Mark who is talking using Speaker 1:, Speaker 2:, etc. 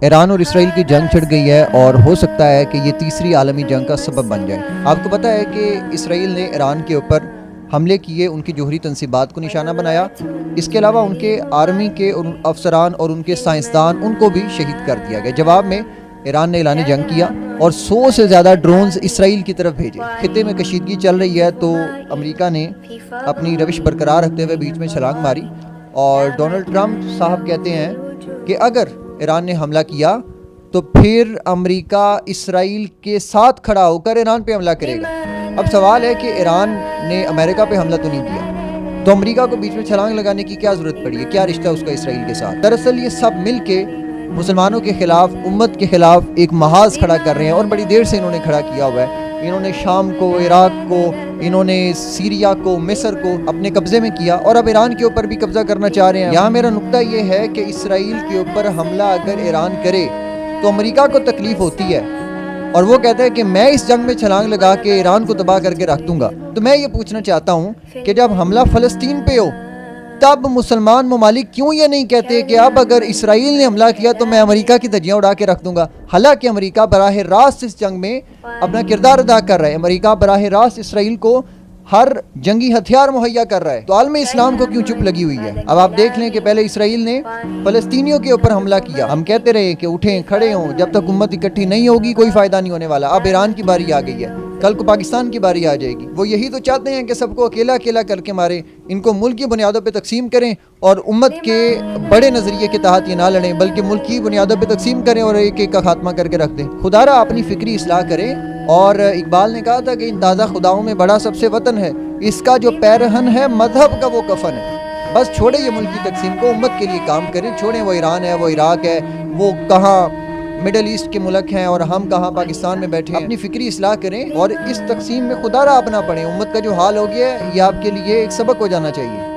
Speaker 1: ایران اور اسرائیل کی جنگ چھڑ گئی ہے اور ہو سکتا ہے کہ یہ تیسری عالمی جنگ کا سبب بن جائے۔ آپ کو پتہ ہے کہ اسرائیل نے ایران کے اوپر حملے کیے، ان کی جوہری تنصیبات کو نشانہ بنایا، اس کے علاوہ ان کے آرمی کے افسران اور ان کے سائنسدان ان کو بھی شہید کر دیا گیا۔ جواب میں ایران نے اعلان جنگ کیا اور 100 سے زیادہ ڈرونز اسرائیل کی طرف بھیجے۔ خطے میں کشیدگی چل رہی ہے تو امریکہ نے اپنی روش برقرار رکھتے ہوئے بیچ میں چھلانگ ماری، اور ڈونلڈ ٹرمپ صاحب کہتے ہیں کہ اگر ایران نے حملہ کیا تو پھر امریکہ اسرائیل کے ساتھ کھڑا ہو کر ایران پہ حملہ کرے گا۔ اب سوال ہے کہ ایران نے امریکہ پہ حملہ تو نہیں کیا، تو امریکہ کو بیچ میں چھلانگ لگانے کی کیا ضرورت پڑی ہے؟ کیا رشتہ اس کا اسرائیل کے ساتھ؟ دراصل یہ سب مل کے مسلمانوں کے خلاف، امت کے خلاف ایک محاذ کھڑا کر رہے ہیں، اور بڑی دیر سے انہوں نے کھڑا کیا ہوا ہے۔ انہوں نے شام کو، عراق کو، انہوں نے سیریا کو، مصر کو اپنے قبضے میں کیا، اور اب ایران کے اوپر بھی قبضہ کرنا چاہ رہے ہیں۔ یہاں میرا نقطہ یہ ہے کہ اسرائیل کے اوپر حملہ اگر ایران کرے تو امریکہ کو تکلیف ہوتی ہے، اور وہ کہتا ہے کہ میں اس جنگ میں چھلانگ لگا کے ایران کو تباہ کر کے رکھ دوں گا۔ تو میں یہ پوچھنا چاہتا ہوں کہ جب حملہ فلسطین پہ ہو تب مسلمان ممالک کیوں یہ نہیں کہتے کہ اب اگر اسرائیل نے حملہ کیا تو میں امریکہ کی دھجیاں اڑا کے رکھ دوں گا؟ حالانکہ امریکہ براہ راست اس جنگ میں اپنا کردار ادا کر رہا ہے۔ امریکہ براہ راست اسرائیل کو ہر جنگی ہتھیار مہیا کر رہا ہے، تو عالم اسلام کو کیوں چپ لگی ہوئی ہے؟ اب آپ دیکھ لیں کہ پہلے اسرائیل نے فلسطینیوں کے اوپر حملہ کیا، ہم کہتے رہے کہ اٹھیں کھڑے ہوں، جب تک امت اکٹھی نہیں ہوگی کوئی فائدہ نہیں ہونے والا۔ اب ایران کی باری آ گئی ہے، کل کو پاکستان کی باری آ جائے گی۔ وہ یہی تو چاہتے ہیں کہ سب کو اکیلا اکیلا کر کے مارے، ان کو ملک کی بنیادوں پہ تقسیم کریں، اور امت کے بڑے نظریے کے تحت یہ نہ لڑیں بلکہ ملک کی بنیادوں پہ تقسیم کریں اور ایک ایک کا خاتمہ کر کے رکھ دیں۔ خدا را اپنی فکری اصلاح کریں، اور اقبال نے کہا تھا کہ ان تازہ خداؤں میں بڑا سب سے وطن ہے، اس کا جو پیرہن ہے مذہب کا وہ کفن ہے۔ بس چھوڑیں یہ ملک کی تقسیم کو، امت کے لیے کام کریں، چھوڑیں وہ ایران ہے، وہ عراق ہے، وہ کہاں مڈل ایسٹ کے ملک ہیں اور ہم کہاں پاکستان میں بیٹھے ہیں۔ اپنی فکری اصلاح کریں اور اس تقسیم میں خدا را اپنا پڑھیں۔ امت کا جو حال ہو گیا ہے یہ آپ کے لیے ایک سبق ہو جانا چاہیے۔